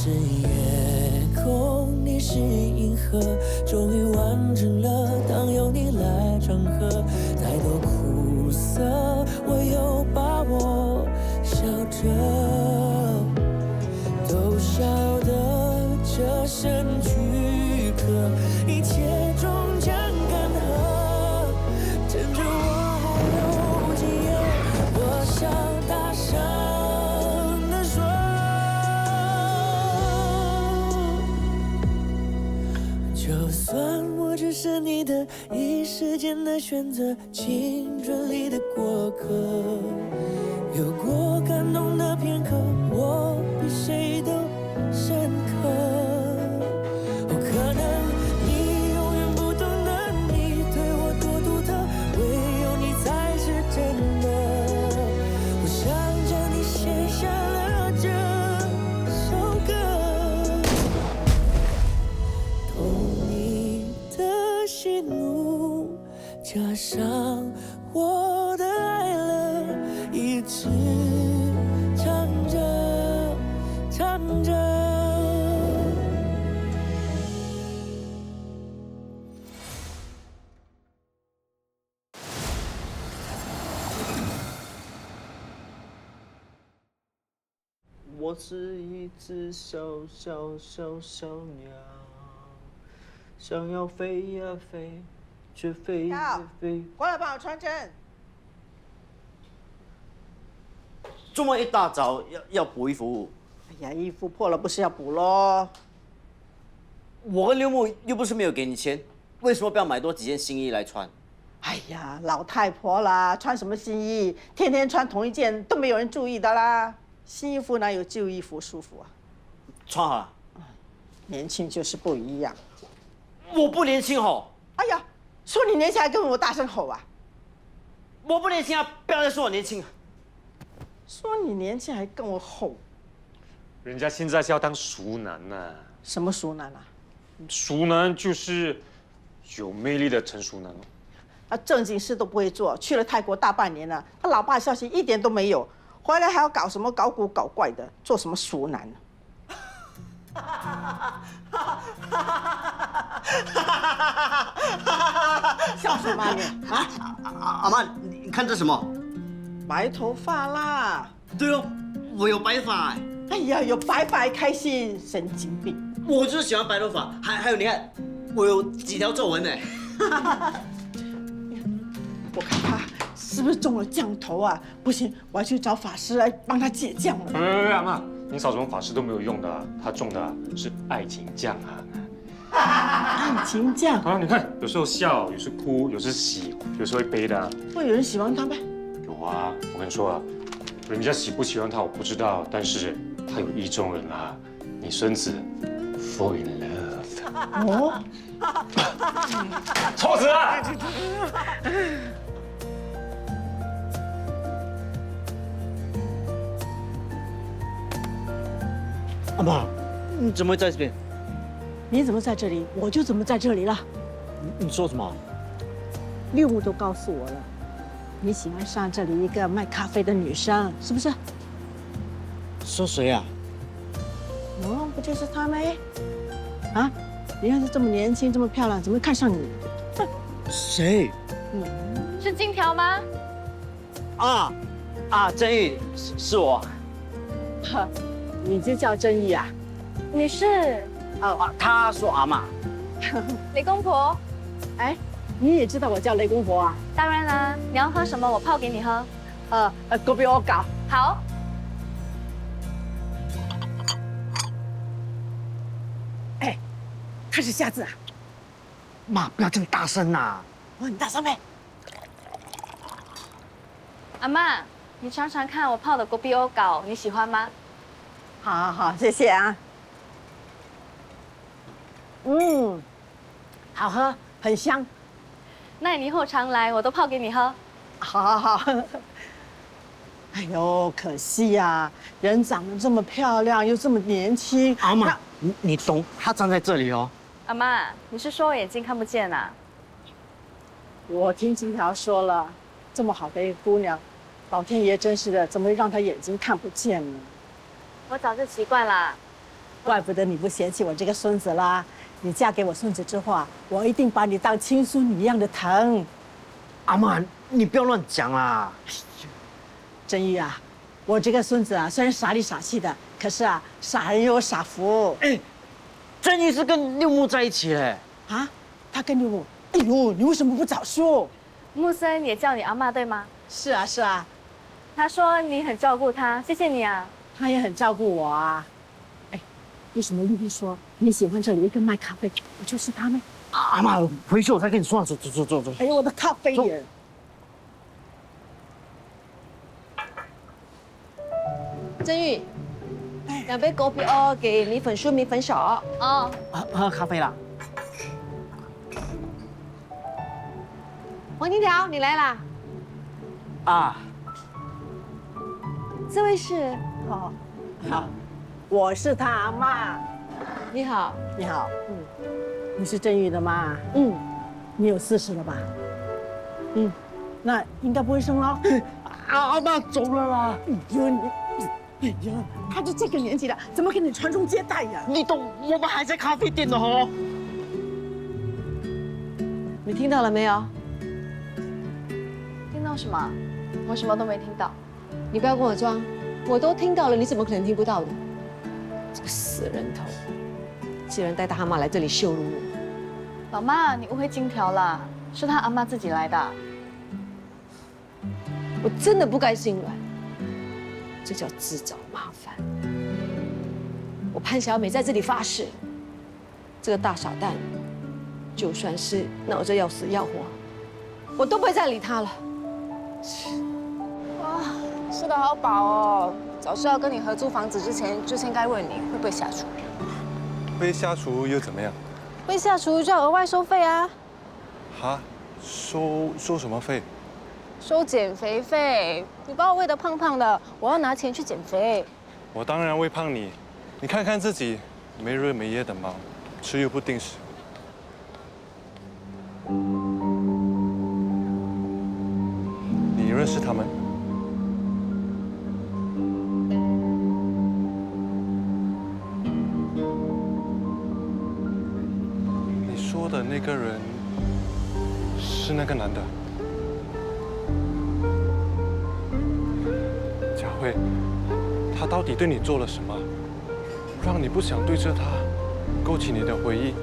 是夜空，你是银河，终于完整了。当有你来唱和，再多苦涩，我有把握笑着，都晓得这声躯壳，一切终将干涸。趁着我还有记忆，我想大声地说，就算我只是你的一时间的选择，青春里的过客，有过感动的片刻，我比谁都深刻。可能你永远不懂得你对我多独特，唯有你才是真的。我想着你写下了这首歌，懂你的喜怒，加上我的爱了，一直唱着唱着。我是一只小鸟，想要飞呀飞，却飞呀飞。过来帮我穿针。这么一大早要补衣服，哎呀，衣服破了不是要补咯？我跟刘木又不是没有给你钱，为什么不要买多几件新衣来穿？哎呀，老太婆啦，穿什么新衣？天天穿同一件都没有人注意的啦。新衣服哪有旧衣服舒服啊？穿好了。年轻就是不一样。我不年轻吼！哎呀，说你年轻还跟我大声吼啊！我不年轻啊！不要再说我年轻了。说你年轻还跟我吼，人家现在是要当熟男呐、什么熟男啊？熟男就是有魅力的成熟男哦。他正经事都不会做，去了泰国大半年了，他老爸消息一点都没有，回来还要搞什么搞古搞怪的，做什么熟男呢？笑什么你啊？阿妈，你看这什么？白头发啦！对哦，我有白发。哎呀，有白发还开心，神经病！我就是喜欢白头发，还有你看，我有几条皱纹呢。我看他是不是中了降头啊？不行，我要去找法师来帮他解降了。阿妈，你找什么法师都没有用的、啊，他中的、啊、是爱情降啊。爱情降啊，你看，有时候笑，有时候哭，有时候喜，有时候会悲的、啊。会有人喜欢他吗？有啊，我跟你说啊，人家喜不喜欢他我不知道，但是他有意中人啊。你孙子 fall in love。哦，臭死了！阿妈，你怎么会在这边？你怎么在这里，我就怎么在这里了。你说什么？六木都告诉我了，你喜欢上这里一个卖咖啡的女生，是不是？说谁啊？哦，不就是她没？啊，你看她这么年轻，这么漂亮，怎么会看上你？谁？是金条吗？正义是我。呵，你就叫正义啊？你是他说阿妈。雷公婆？哎，你也知道我叫雷公婆啊？当然啦，你要喝什么我泡给你喝。狗比我搞。好。哎，他是瞎子啊！妈，不要这么大声呐！我很大声呗。阿嬷，你尝尝看我泡的锅比欧糕，你喜欢吗？好好好，谢谢啊。好喝，很香。那你以后常来，我都泡给你喝。好好好。哎呦，可惜呀，人长得这么漂亮，又这么年轻。阿妈，你懂？他站在这里哦。阿嬷，你是说我眼睛看不见啊？我听金条说了，这么好的一个姑娘，老天爷真是的，怎么会让她眼睛看不见呢？我早就习惯了。怪不得你不嫌弃我这个孙子啦。你嫁给我孙子之后啊，我一定把你当亲孙女一样的疼。阿妈，你不要乱讲啦。真玉啊，我这个孙子啊，虽然傻里傻气的，可是啊，傻人有傻福。哎，真玉是跟六木在一起嘞。啊，他跟六木，哎呦，你为什么不早说？木森也叫你阿嬷对吗？是啊，是啊，他说你很照顾他，谢谢你啊。他也很照顾我啊。哎，为什么丽丽说你喜欢这里一个卖咖啡，不就是他吗？阿妈，回去我再跟你说。走。哎呦，我的咖啡耶！郑玉，2杯狗皮哦，给米粉叔、米粉嫂。哦，喝咖啡啦。黄金条，你来啦！啊，这位是？好，好，我是他阿妈。你好。你好，你是郑玉的妈？你有40了吧？那应该不会生了。阿妈走了啦。哎呦你，哎呀，他都这个年纪了，怎么给你传宗接代呀？你懂，我们还在咖啡店呢吼。你听到了没有？听到什么？我什么都没听到。你不要跟我装，我都听到了，你怎么可能听不到的？这个死人头，竟然带他阿妈来这里羞辱我！老妈，你误会金条了，是他阿嬷自己来的。我真的不该心软，这叫自找麻烦。我潘小美在这里发誓，这个大傻蛋，就算是闹着要死要活，我都不会再理他了。吃得好饱哦！早知道跟你合租房子之前，就先该问你会不会下厨。会下厨又怎么样？会下厨就要额外收费啊！哈，收什么费？收减肥费。你把我喂得胖胖的，我要拿钱去减肥。我当然会胖你，你看看自己，没日没夜的忙，吃又不定时。你认识他们？你说的那个人是那个男的？佳慧，他到底对你做了什么，让你不想对着他勾起你的回忆？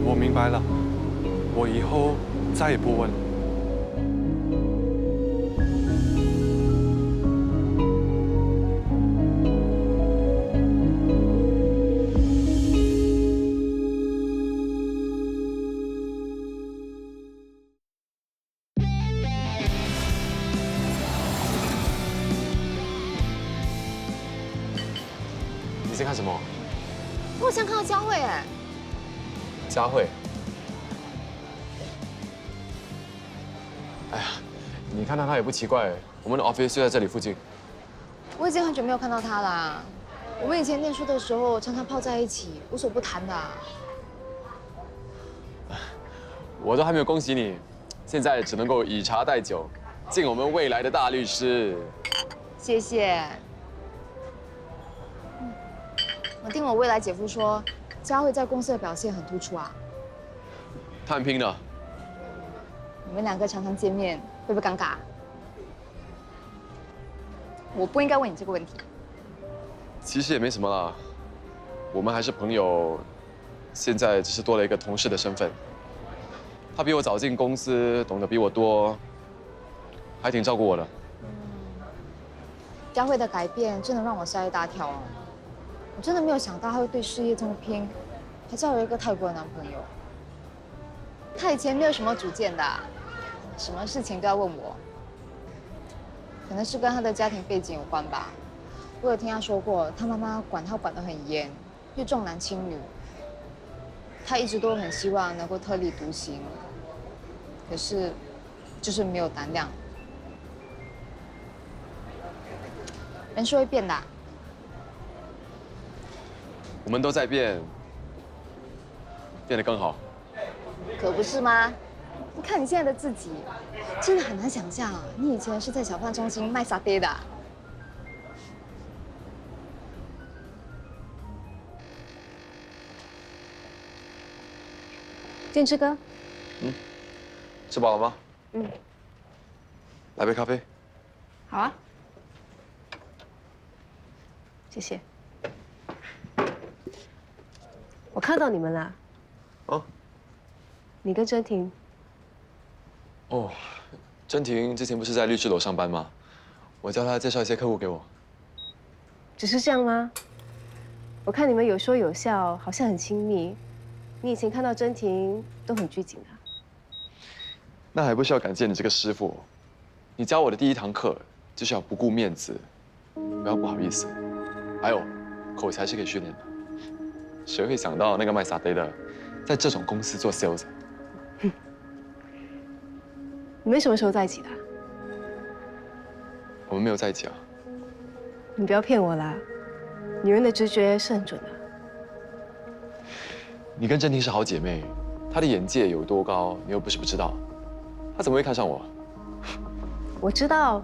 我明白了，我以后再也不问。你在看什么？我想看到佳慧哎。佳慧。哎呀，你看到她也不奇怪，我们的 office 就在这里附近。我已经很久没有看到她啦。我们以前念书的时候常常泡在一起，无所不谈的。我都还没有恭喜你，现在只能够以茶代酒，敬我们未来的大律师。谢谢。我听我未来姐夫说，佳慧在公司的表现很突出啊。她很拼的。你们两个常常见面，会不会尴尬？我不应该问你这个问题。其实也没什么啦，我们还是朋友，现在只是多了一个同事的身份。他比我早进公司，懂得比我多，还挺照顾我的。佳慧的改变真的让我吓一大跳哦！我真的没有想到她会对事业这么拼，还嫁了一个泰国的男朋友。她以前没有什么主见的，什么事情都要问我。可能是跟她的家庭背景有关吧。我有听她说过，她妈妈管她管得很严，又重男轻女。她一直都很希望能够特立独行，可是就是没有胆量。人是会变的。我们都在变，变得更好。可不是吗？你看你现在的自己，真的很难想象啊，你以前是在小贩中心卖沙爹的啊。建之哥，吃饱了吗？嗯，来杯咖啡。好啊，谢谢。我看到你们了。哦。你跟真婷。哦，真婷之前不是在律师楼上班吗？我叫她介绍一些客户给我。只是这样吗？我看你们有说有笑，好像很亲密。你以前看到真婷都很拘谨的。那还不需要感谢你这个师傅，你教我的第一堂课就是要不顾面子，不要不好意思，还有口才是可以训练的。谁会想到那个卖沙爹的，在这种公司做 sales？ 你们什么时候在一起的？我们没有在一起啊。你不要骗我啦，女人的直觉是很准的。你跟真婷是好姐妹，她的眼界有多高，你又不是不知道。她怎么会看上我？我知道，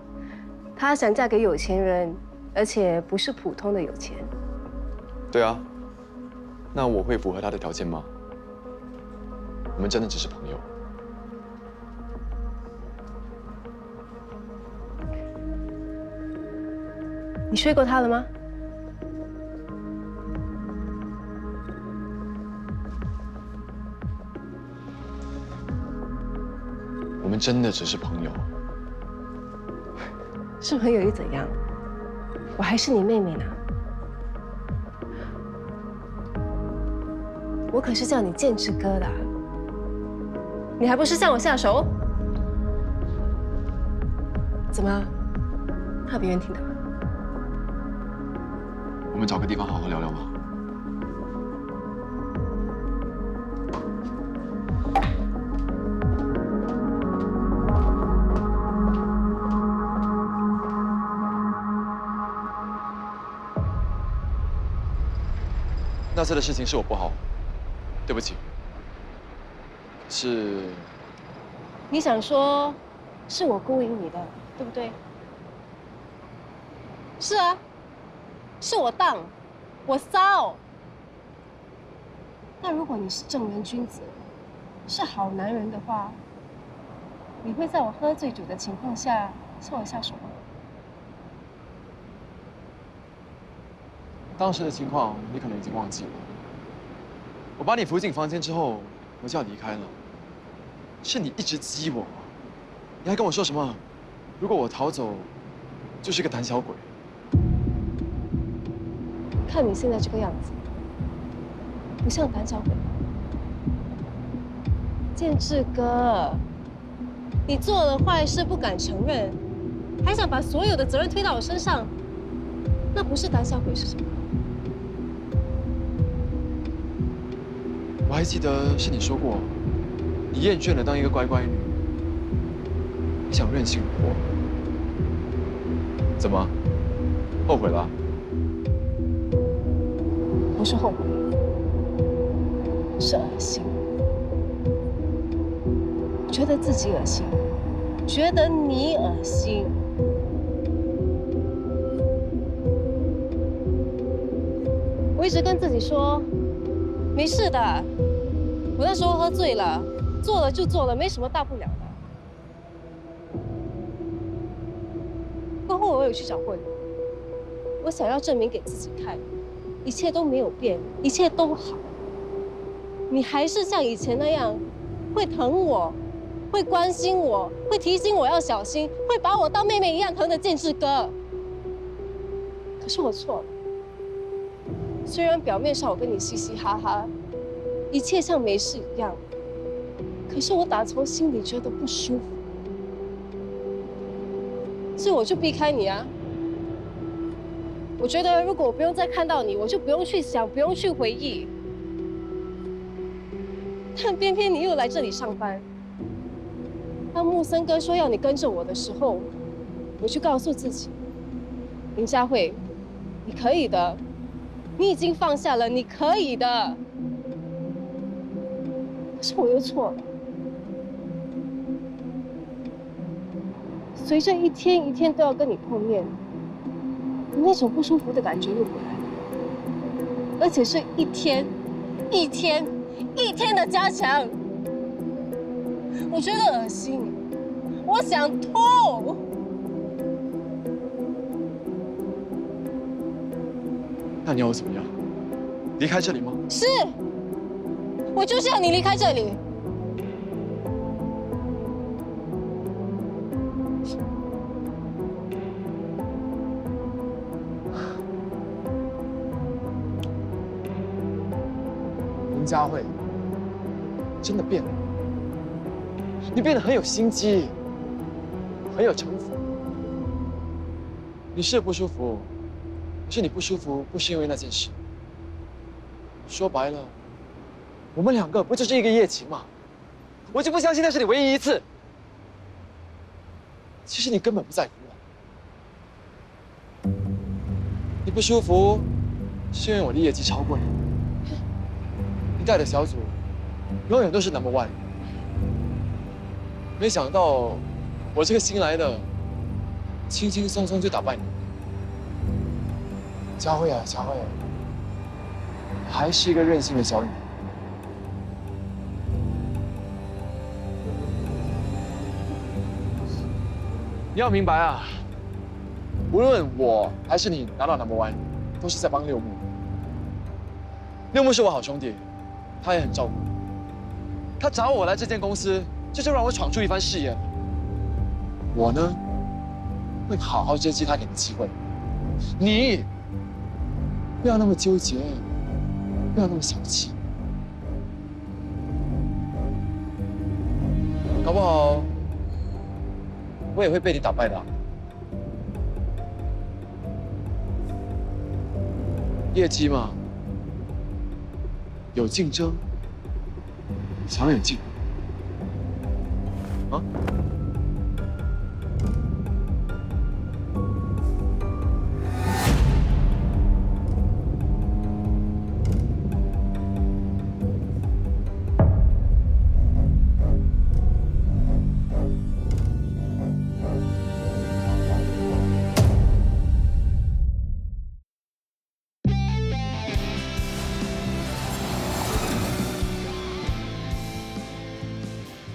她想嫁给有钱人，而且不是普通的有钱。对啊，那我会符合她的条件吗？我们真的只是朋友。你睡过她了吗？我们真的只是朋友。是朋友又怎样？我还是你妹妹呢。我可是叫你建之哥的，你还不是向我下手？怎么？怕别人听到？我们找个地方好好聊聊吧。那次的事情是我不好，对不起。是，你想说，是我勾引你的，对不对？是啊，是我当，我骚。但如果你是正人君子，是好男人的话，你会在我喝醉酒的情况下向我下手吗？当时的情况你可能已经忘记了。我把你扶进房间之后，我就要离开了。是你一直激我，你还跟我说什么？如果我逃走，就是个胆小鬼。看你现在这个样子，不像胆小鬼。建志哥，你做了坏事不敢承认，还想把所有的责任推到我身上，那不是胆小鬼是什么？我还记得是你说过，你厌倦了当一个乖乖女，你想任性活。怎么，后悔了？不是后悔，是恶心。觉得自己恶心，觉得你恶心。我一直跟自己说，没事的。我那时候喝醉了，做了就做了，没什么大不了的。过后我有去找过你，我想要证明给自己看，一切都没有变，一切都好。你还是像以前那样，会疼我，会关心我，会提醒我要小心，会把我当妹妹一样疼的建志哥。可是我错了，虽然表面上我跟你嘻嘻哈哈，一切像没事一样，可是我打从心里觉得不舒服，所以我就避开你啊。我觉得如果我不用再看到你，我就不用去想，不用去回忆。但偏偏你又来这里上班。当木森哥说要你跟着我的时候，我就告诉自己，林佳慧，你可以的，你已经放下了，你可以的。可是我又错了，随着一天一天都要跟你碰面，那种不舒服的感觉又回来了，而且是一天的加强，我觉得恶心，我想吐。那你要我怎么样？离开这里吗？是，我就是要你离开这里。林佳慧，真的变了，你变得很有心机，很有城府。你是不舒服，可是你不舒服不是因为那件事。说白了，我们两个不就是一个一夜情吗？我就不相信那是你唯一一次。其实你根本不在乎我。你不舒服，是因为我的业绩超过你。你带的小组永远都是 No.1。没想到我这个新来的，轻轻松松就打败你。佳慧啊，佳慧，还是一个任性的小女。你要明白啊，无论我还是你拿到 No.1，都是在帮六木。六木是我好兄弟。他也很照顾我，他找我来这间公司，就是让我闯出一番事业。我呢，会好好珍惜他给的机会。你不要那么纠结，不要那么小气。搞不好我也会被你打败的。业绩嘛。有竞争，才会有进步。啊？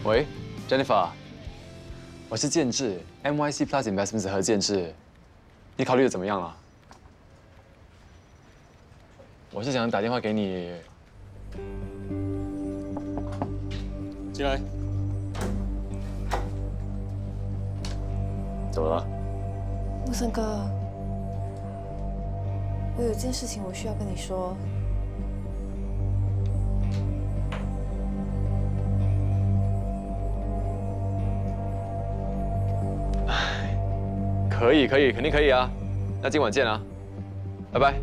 喂 ，Jennifer， 我是建志 ，MYC Plus Investments 和建志，你考虑的怎么样了？我是想打电话给你。进来。怎么了？木森哥，我有件事情我需要跟你说。可以，肯定可以啊！那今晚见啊，拜拜。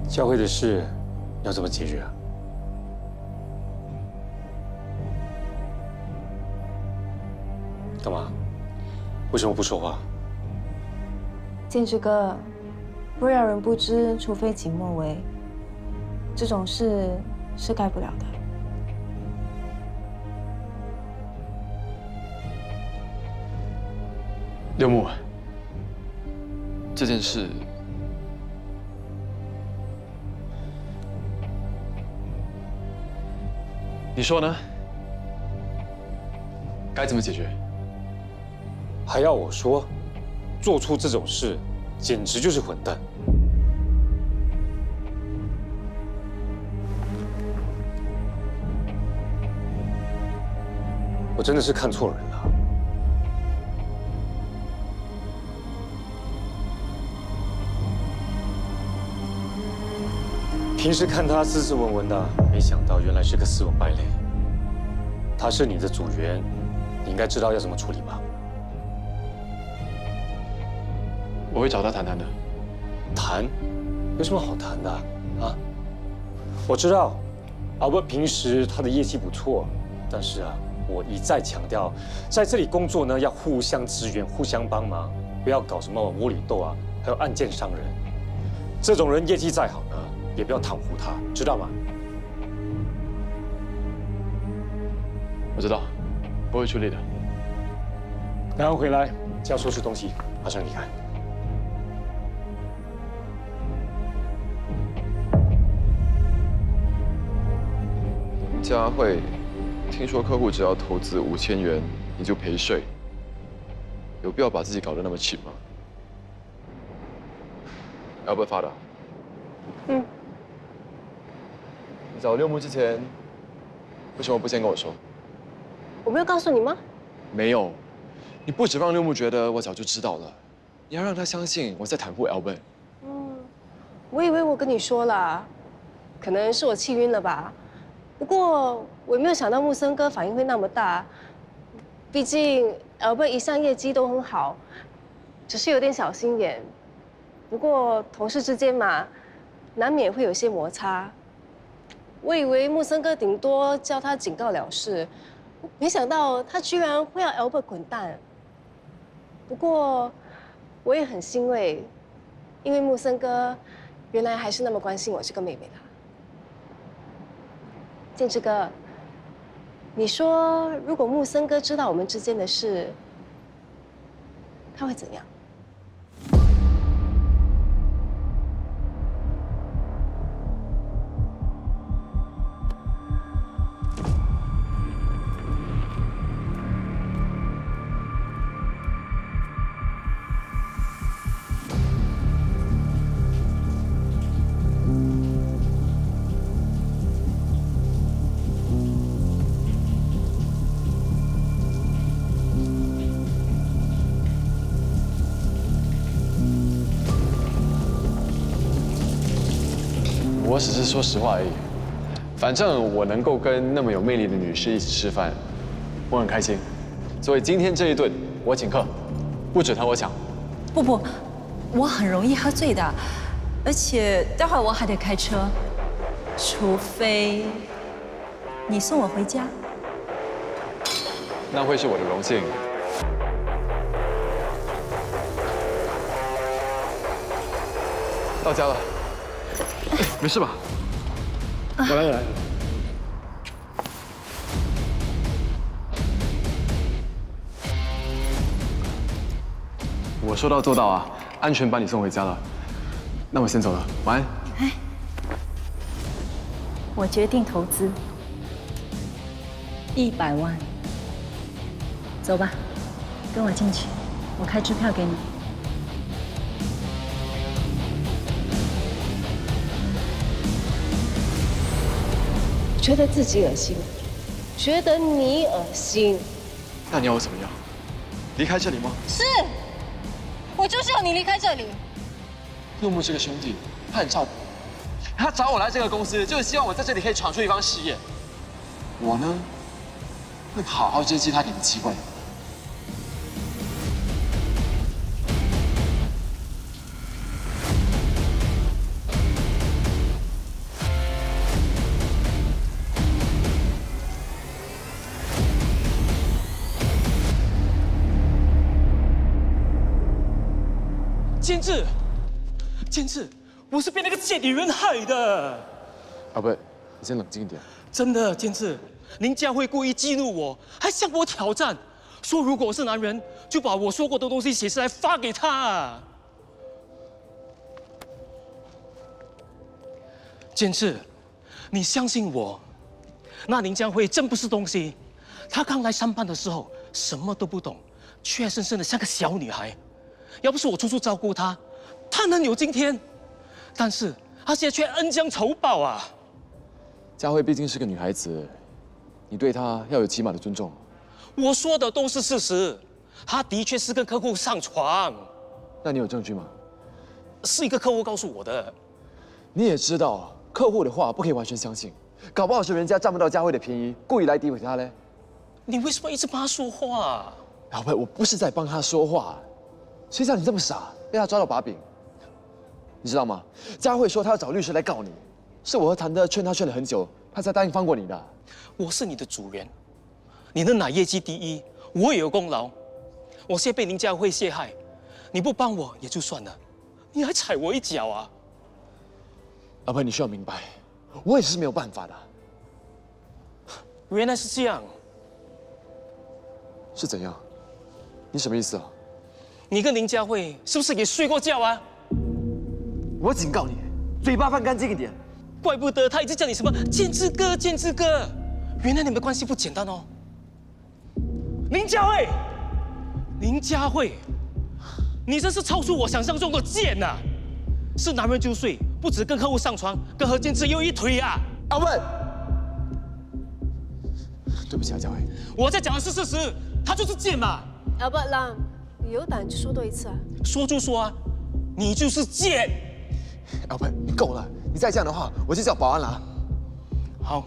教会的事要怎么解决啊？干嘛？为什么不说话？建志哥，若要人不知，除非己莫为。这种事是改不了的。六木，这件事，你说呢？该怎么解决？还要我说？做出这种事，简直就是混蛋！我真的是看错人了。平时看他斯斯文文的，没想到原来是个斯文败类。他是你的组员，你应该知道要怎么处理吧？我会找他谈谈的。谈？有什么好谈的啊？我知道 Albert 平时他的业绩不错，但是啊，我一再强调，在这里工作呢要互相支援、互相帮忙，不要搞什么窝里斗啊，还有暗箭伤人。这种人业绩再好呢，也不要袒护他，知道吗？我知道，我会处理的。然后回来就要收拾东西，马上离开。佳慧，听说客户只要投资5000元，你就赔税，有必要把自己搞得那么紧吗 ？Albert 发的。嗯。你找六木之前，为什么不先跟我说？我没有告诉你吗？没有，你不止让六木觉得我早就知道了，你要让他相信我在袒护 Albert。我以为我跟你说了，可能是我气晕了吧。不过我也没有想到木森哥反应会那么大，毕竟 Albert 一向业绩都很好，只是有点小心眼。不过同事之间嘛，难免会有些摩擦。我以为木森哥顶多叫他警告了事，没想到他居然会要 Albert 滚蛋。不过我也很欣慰，因为木森哥原来还是那么关心我这个妹妹的。建志哥，你说如果木森哥知道我们之间的事，他会怎样？我只是说实话而已。反正我能够跟那么有魅力的女士一起吃饭，我很开心。所以今天这一顿我请客，不准和我抢。不，我很容易喝醉的，而且待会儿我还得开车，除非你送我回家。那会是我的荣幸。到家了。没事吧？我来。我说到做到啊，安全把你送回家了。那我先走了，晚安。哎，我决定投资100万，走吧，跟我进去，我开支票给你。觉得自己恶心，觉得你恶心。那你要我怎么样？离开这里吗？是，我就是要你离开这里。陆木这个兄弟，他很照顾我，他找我来这个公司，就是希望我在这里可以闯出一番事业。我呢，会好好珍惜他给的机会。监制，我是被那个贱女人害的。啊，不，你先冷静一点。真的，监制，林佳慧故意激怒我，还向我挑战，说如果我是男人，就把我说过的东西写下来发给他。监制，你相信我，那林佳慧真不是东西。她刚来上班的时候什么都不懂，怯生生的像个小女孩。要不是我处处照顾她，她能有今天？但是她现在却恩将仇报啊！佳慧毕竟是个女孩子，你对她要有起码的尊重。我说的都是事实，她的确是跟客户上床。那你有证据吗？是一个客户告诉我的。你也知道，客户的话不可以完全相信，搞不好是人家占不到佳慧的便宜，故意来诋毁她嘞。你为什么一直帮她说话？老贝，我不是在帮她说话，谁叫你这么傻，被她抓到把柄？你知道吗？佳慧说她要找律师来告你，是我和谭德劝他劝了很久，他才答应放过你的。我是你的主人，你的奶业绩第一，我也有功劳。我现在被林佳慧陷害，你不帮我也就算了，你还踩我一脚啊！阿伯，你需要明白，我也是没有办法的。原来是这样，是怎样？你什么意思啊？你跟林佳慧是不是也睡过觉啊？我警告你，嘴巴放干净一点。怪不得他一直叫你什么建志哥，建志哥，原来你们的关系不简单哦。林佳慧，林佳慧，你真是超出我想象中的贱呐！是男人就睡，不止跟客户上床，跟何建志又一腿啊！阿文，对不起啊，佳慧，我在讲的是事实，他就是贱嘛。Albert Lam， 你有胆就说多一次啊！说就说啊，你就是贱。阿文，你够了，你再这样的话，我就叫保安了。好，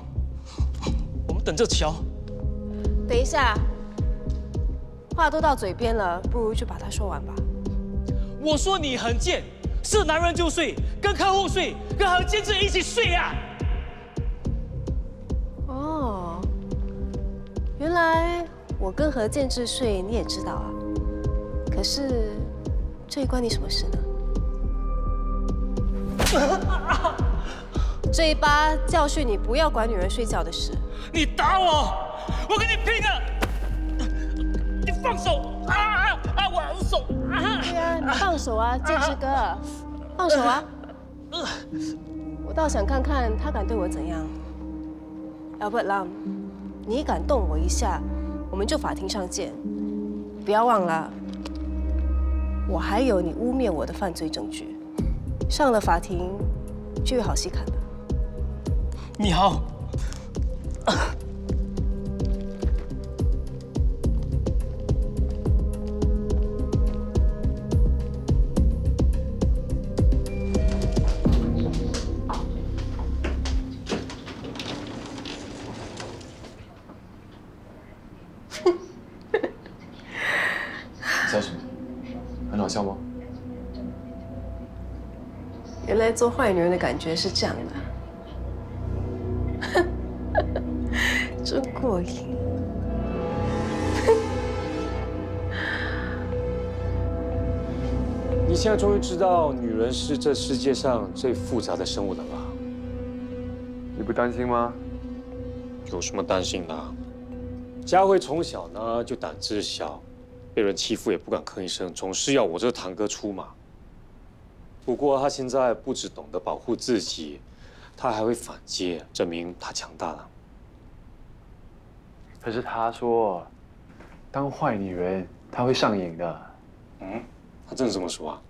我们等着瞧。等一下，话都到嘴边了，不如就把它说完吧。我说你很贱，是男人就睡，跟客户睡，跟何建志一起睡啊！哦，原来我跟何建志睡，你也知道啊。可是这关你什么事呢？这一巴教训你不要管女人睡觉的事。你打我，我跟你拼了！你放手！我的手！对啊，你放手啊，建志哥，放手啊！我倒想看看他敢对我怎样。Albert Lam， 你敢动我一下，我们就法庭上见。不要忘了，我还有你污蔑我的犯罪证据。上了法庭，就有好戏看了。你好。笑什么？很好笑吗？原来做坏女人的感觉是这样的，真过瘾。你现在终于知道女人是这世界上最复杂的生物了吧？你不担心吗？有什么担心的？佳慧从小呢就胆子小，被人欺负也不敢吭一声，总是要我这堂哥出马。不过她现在不只懂得保护自己，她还会反击，证明她强大了。可是他说，当坏女人她会上瘾的。嗯，她真的这么说啊？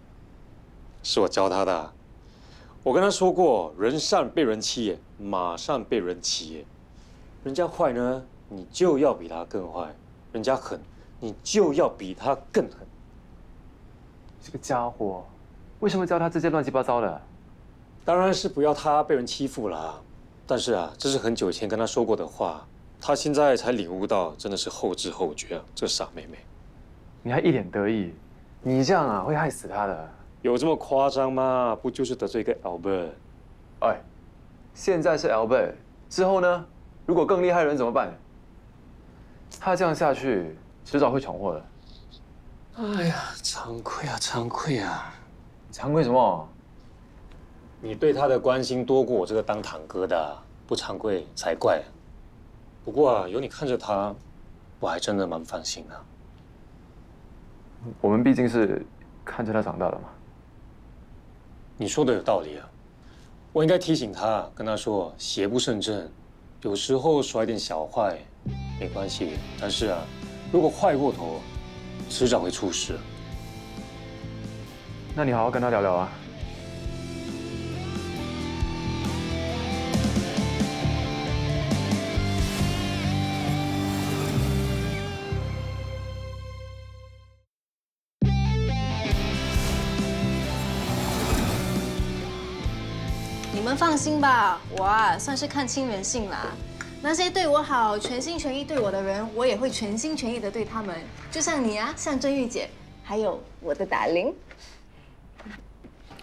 是我教她的。我跟她说过，人善被人欺，马善被人骑。人家坏呢，你就要比他更坏；人家狠，你就要比他更狠。这个家伙，为什么教他这些乱七八糟的？当然是不要他被人欺负啦。但是啊，这是很久以前跟他说过的话，他现在才领悟到，真的是后知后觉啊，这傻妹妹。你还一脸得意，你这样啊会害死他的。有这么夸张吗？不就是得罪一个 Albert？ 哎，现在是 Albert， 之后呢？如果更厉害的人怎么办？他这样下去，迟早会闯祸的。哎呀，惭愧啊，惭愧啊！惭愧什么？你对他的关心多过我这个当堂哥的，不惭愧才怪。不过啊，有你看着他，我还真的蛮放心的。我们毕竟是看着他长大的嘛。你说的有道理啊，我应该提醒他，跟他说邪不胜正，有时候耍点小坏没关系，但是啊，如果坏过头，迟早会出事。那你好好跟他聊聊啊。你们放心吧，我啊算是看清人性啦。那些对我好、全心全意对我的人，我也会全心全意的对他们。就像你啊，像真玉姐，还有我的打铃。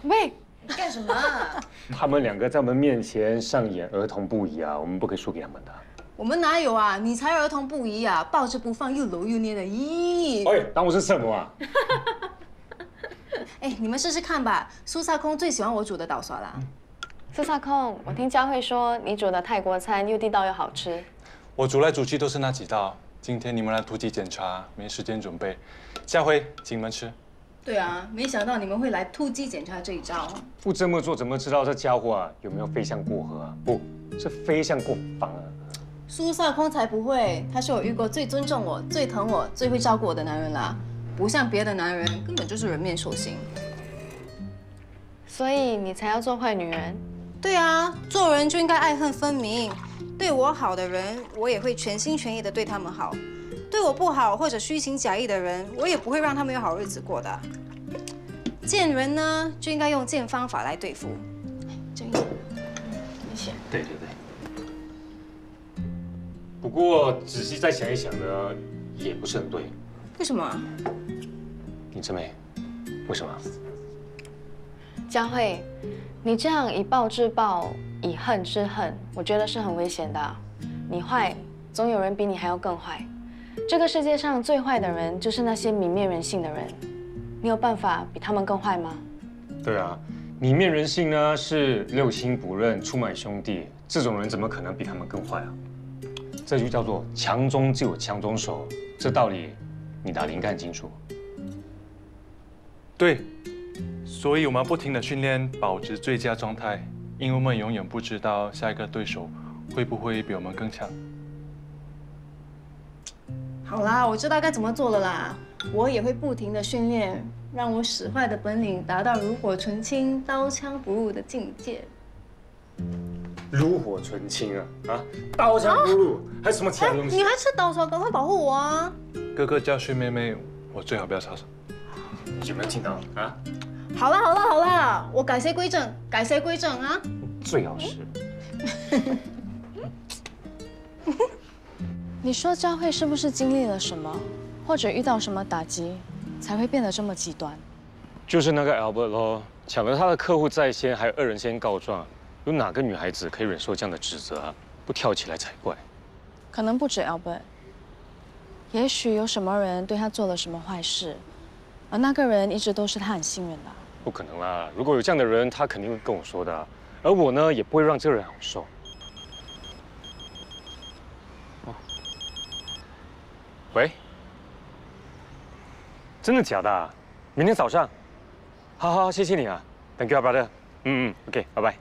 喂，干什么啊？他们两个在我们面前上演儿童不宜啊，我们不可以输给他们的。我们哪有啊？你才儿童不宜啊，抱着不放，又揉又捏的，咦！哎，当我是什么啊？哎，你们试试看吧，苏萨空最喜欢我煮的岛刷啦。苏萨空，我听佳慧说你煮的泰国餐又地道又好吃。我煮来煮去都是那几道。今天你们来突击检查，没时间准备。下回请你们吃。对啊，没想到你们会来突击检查这一招。不这么做怎么知道这家伙啊有没有飞象过河啊？不是飞象过房啊。苏萨空才不会，他是我遇过最尊重我、最疼我、最会照顾我的男人啦，不像别的男人，根本就是人面兽心。所以你才要做坏女人？对啊，做人就应该爱恨分明。对我好的人，我也会全心全意的对他们好；对我不好或者虚情假意的人，我也不会让他们有好日子过的。见人呢，就应该用见方法来对付。郑一，谢谢。对对对。不过仔细再想一想呢，也不是很对。为什么？林志美，为什么？佳慧，你这样以暴制暴，以恨制恨，我觉得是很危险的。你坏，总有人比你还要更坏。这个世界上最坏的人，就是那些泯灭人性的人。你有办法比他们更坏吗？对啊，泯灭人性呢是六亲不认、出卖兄弟，这种人怎么可能比他们更坏啊？这就叫做强中自有强中手，这道理你哪里看清楚？对，所以我们不停的训练，保持最佳状态，因为我们永远不知道下一个对手会不会比我们更强。好啦，我知道该怎么做了啦。我也会不停的训练，让我使坏的本领达到炉火纯青、刀枪不入的境界。炉火纯青啊！啊，刀枪不入，还有什么其他东西？你还吃刀刷，赶快保护我啊！哥哥教训妹妹，我最好不要插手。有没有听到啊？好啦好啦好啦，我改邪归正，改邪归正啊！最好是。你说佳慧是不是经历了什么，或者遇到什么打击，才会变得这么极端？就是那个 Albert 咯，抢了他的客户在先，还有2人先告状，有哪个女孩子可以忍受这样的指责啊？不跳起来才怪。可能不止 Albert， 也许有什么人对他做了什么坏事，而那个人一直都是他很信任的。不可能啦！如果有这样的人，他肯定会跟我说的，而我呢，也不会让这个人好受。喂，真的假的啊？明天早上？好好，谢谢你啊 ，Thank you, brother。OK， 拜拜。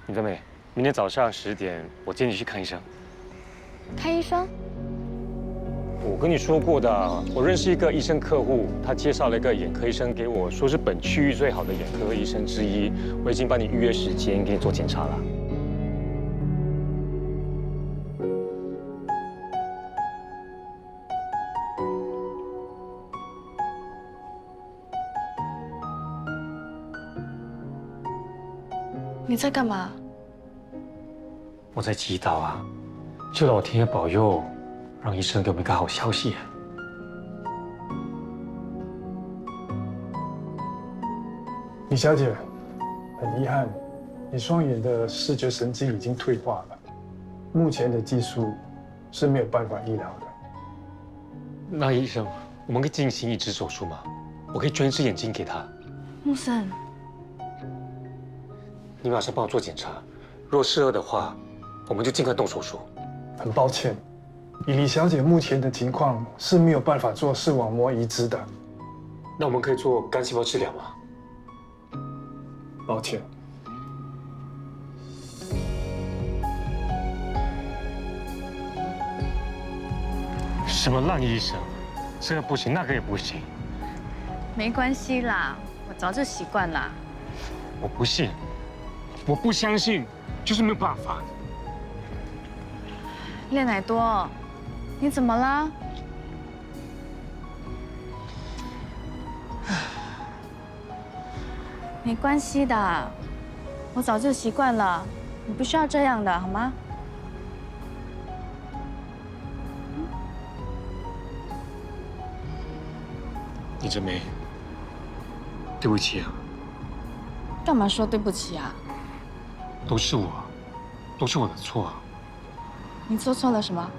林泽美，明天早上10点，我接你去看医生。看医生？我跟你说过的，我认识一个医生客户，他介绍了一个眼科医生给我，说是本区域最好的眼科医生之一。我已经帮你预约时间，给你做检查了。你在干嘛？我在祈祷啊，求老天爷保佑，让医生给我们一个好消息。李小姐，很遗憾，你双眼的视觉神经已经退化了，目前的技术是没有办法医疗的。那医生，我们可以进行移植手术吗？我可以捐一只眼睛给他。木森，你马上帮我做检查，如果适合的话，我们就尽快动手术。很抱歉，以李小姐目前的情况是没有办法做视网膜移植的。那我们可以做干细胞治疗吗？抱歉。什么烂医生？这个不行，那个也不行。没关系啦，我早就习惯啦。我不信，我不相信，就是没有办法。烈奶多，你怎么了？没关系的，我早就习惯了，你不需要这样的，好吗？李真梅，对不起啊，干嘛说对不起啊？都是我的错。你做错了什么？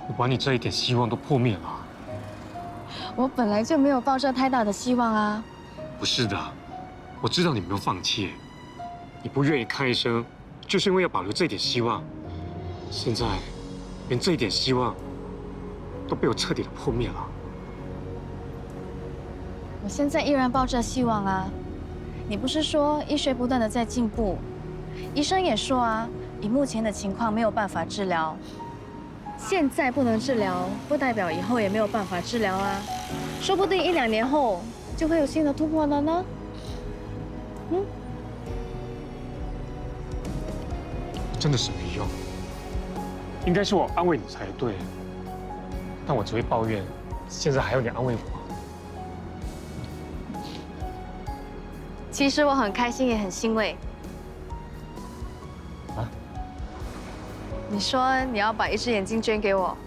我把你这一点希望都破灭了。我本来就没有抱着太大的希望啊。不是的，我知道你没有放弃，你不愿意看医生，就是因为要保留这一点希望。现在，连这一点希望都被我彻底的破灭了。我现在依然抱着希望啊。你不是说医学不断的在进步？医生也说啊，以目前的情况没有办法治疗。现在不能治疗，不代表以后也没有办法治疗啊。说不定1、2年后就会有新的突破了呢。真的是没用，应该是我安慰你才对，但我只会抱怨，现在还要你安慰我。其实我很开心，也很欣慰。啊？你说你要把一只眼睛捐给我，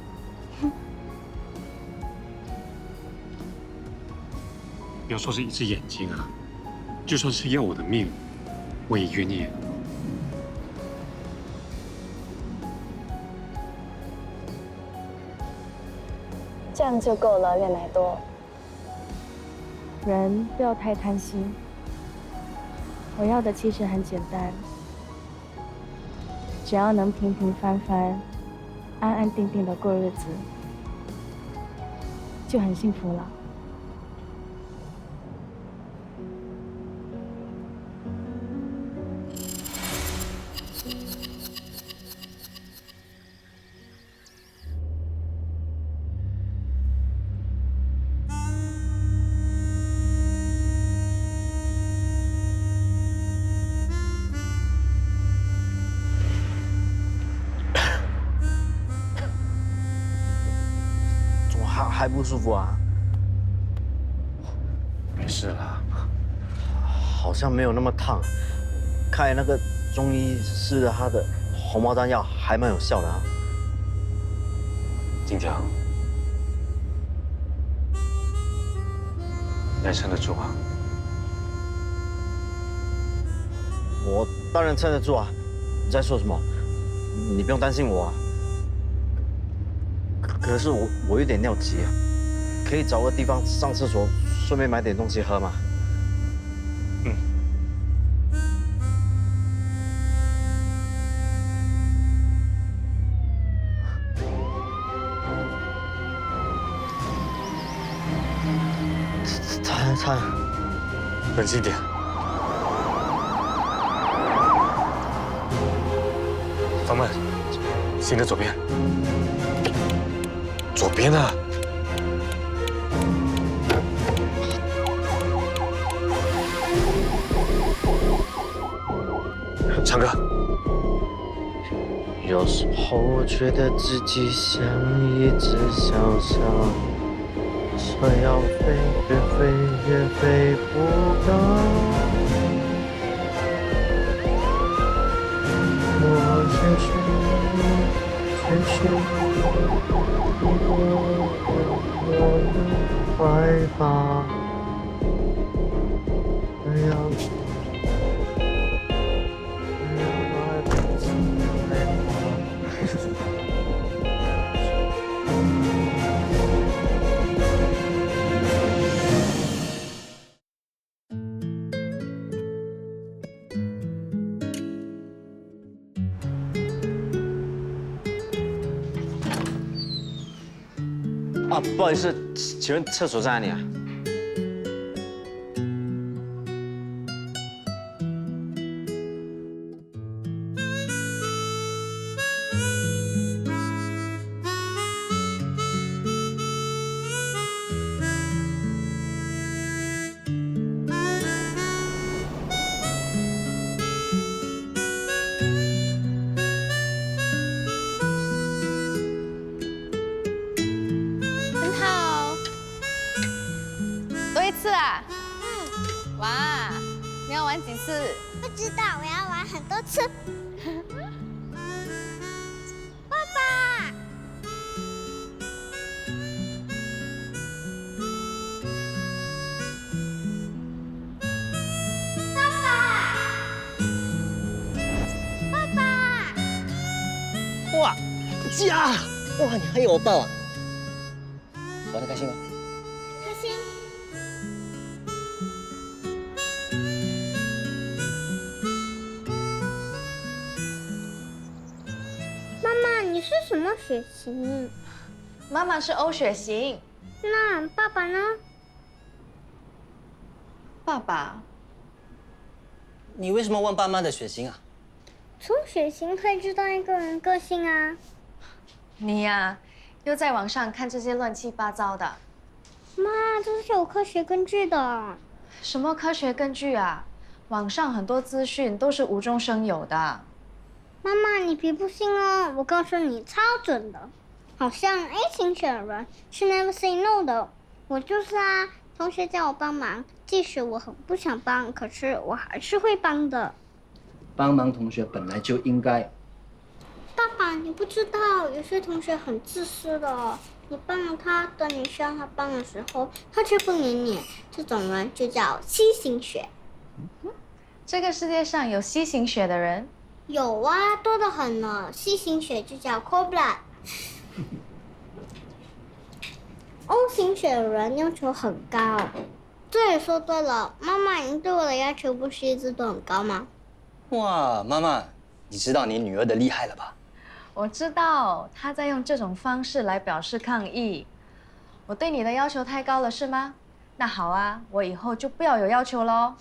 不要说是一只眼睛啊，就算是要我的命，我也愿意。这样就够了，练来多。人不要太贪心。我要的其实很简单，只要能平平凡凡、安安定定的过日子，就很幸福了。还不舒服啊？没事啦，好像没有那么烫。看来那个中医施的他的红毛丹药还蛮有效的啊。金江，你还撑得住啊？我当然撑得住啊！你在说什么？你不用担心我啊。可是我有点尿急啊，可以找个地方上厕所，顺便买点东西喝吗？他，冷静点。房门，行的左边。左边啊！唱歌。有时候我觉得自己像一只小小，说要飞，越飞越飞不高。我却是我的怀抱，啊，不好意思，请问厕所在哪里啊？哇，你要玩几次？不知道，我要玩很多次。爸爸，爸爸。家！哇，你还有我抱啊？玩得开心吗？开心。妈妈，你是什么血型？妈妈是 O 血型。那爸爸呢？爸爸，你为什么问爸妈的血型啊？从血型可以知道一个人个性啊。你呀，又在网上看这些乱七八糟的。妈，这是有科学根据的。什么科学根据啊？网上很多资讯都是无中生有的。妈妈，你别不信哦，我告诉你，超准的。好像 A 型血的人是 never say no 的，我就是啊。同学叫我帮忙，即使我很不想帮，可是我还是会帮的。帮忙同学本来就应该。爸爸，你不知道，有些同学很自私的，你帮了他，等你需要他帮的时候，他却不理你，这种人就叫 C 型血。这个世界上有 C 型血的人？有啊，多得很呢。C 型血就叫 cold blood。O 型血的人要求很高。这也说对了，妈妈，你对我的要求不是一直都很高吗？哇，妈妈，你知道你女儿的厉害了吧？我知道，她在用这种方式来表示抗议。我对你的要求太高了是吗？那好啊，我以后就不要有要求喽。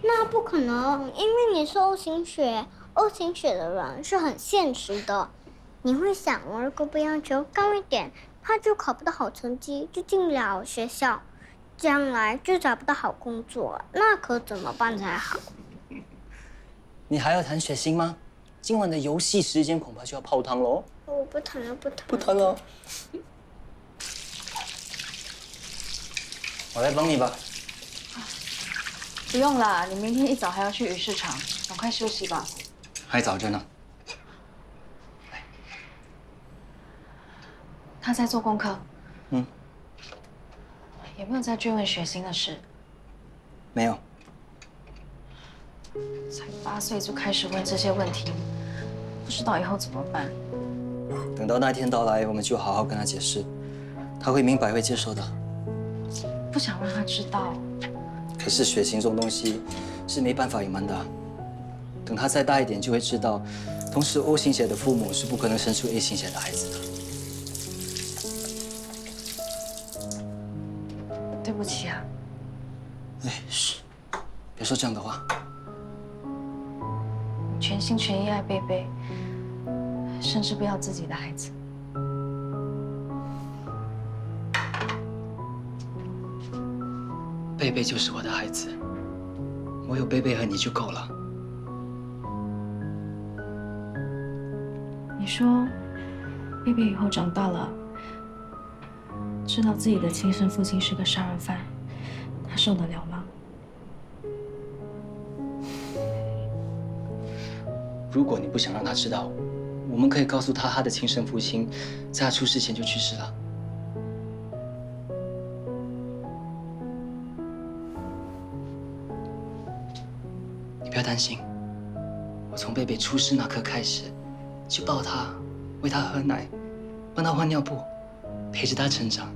那不可能，因为你是 O 型血，O 型血的人是很现实的。你会想，我如果不要求高一点，他就考不到好成绩，就进不了学校，将来就找不到好工作，那可怎么办才好？你还要谈血型吗？今晚的游戏时间恐怕就要泡汤喽。我不谈了，不谈了。不谈了。我来帮你吧。不用了，你明天一早还要去鱼市场，赶快休息吧。还早着呢。他在做功课。嗯。有没有在追问血型的事？没有。才8岁就开始问这些问题，不知道以后怎么办。等到那天到来，我们就好好跟他解释，他会明白，会接受的。不想让他知道。可是血型这种东西是没办法隐瞒的。等他再大一点，就会知道，同时 O 型血的父母是不可能生出 A 型血的孩子的。对不起啊。哎，嘘，别说这样的话。全心全意爱贝贝，甚至不要自己的孩子。贝贝就是我的孩子，我有贝贝和你就够了。你说，贝贝以后长大了，知道自己的亲生父亲是个杀人犯，他受得了吗？如果你不想让他知道，我们可以告诉他，他的亲生父亲在他出事前就去世了。你不要担心，我从贝贝出世那刻开始，就抱他，喂他喝奶，帮他换尿布，陪着他成长。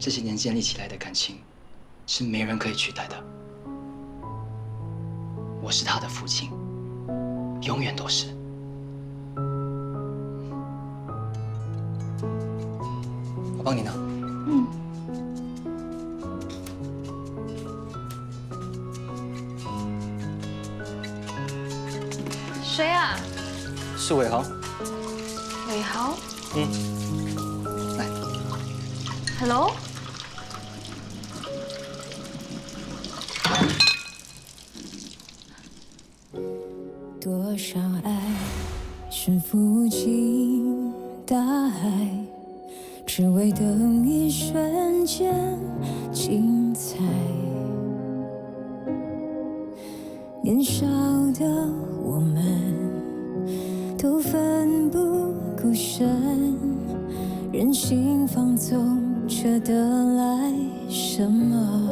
这些年建立起来的感情，是没人可以取代的。我是他的父亲。永远都是。我帮你拿。嗯。谁啊？是伟豪。伟豪。嗯。来。Hello。多少爱是付尽大海，只为等一瞬间精彩。年少的我们都奋不顾身，任性放纵，却得来什么？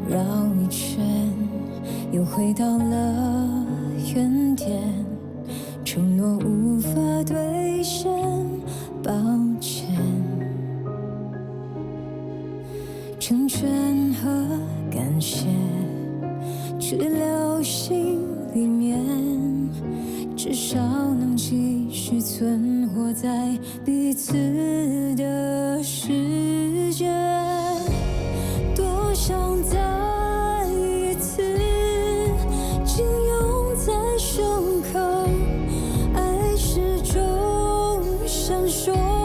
绕一圈，又回到了原点。成全和感谢，去留心里面，至少能继续存活在彼此的世界。多想再一次紧拥在胸口，爱始终闪烁。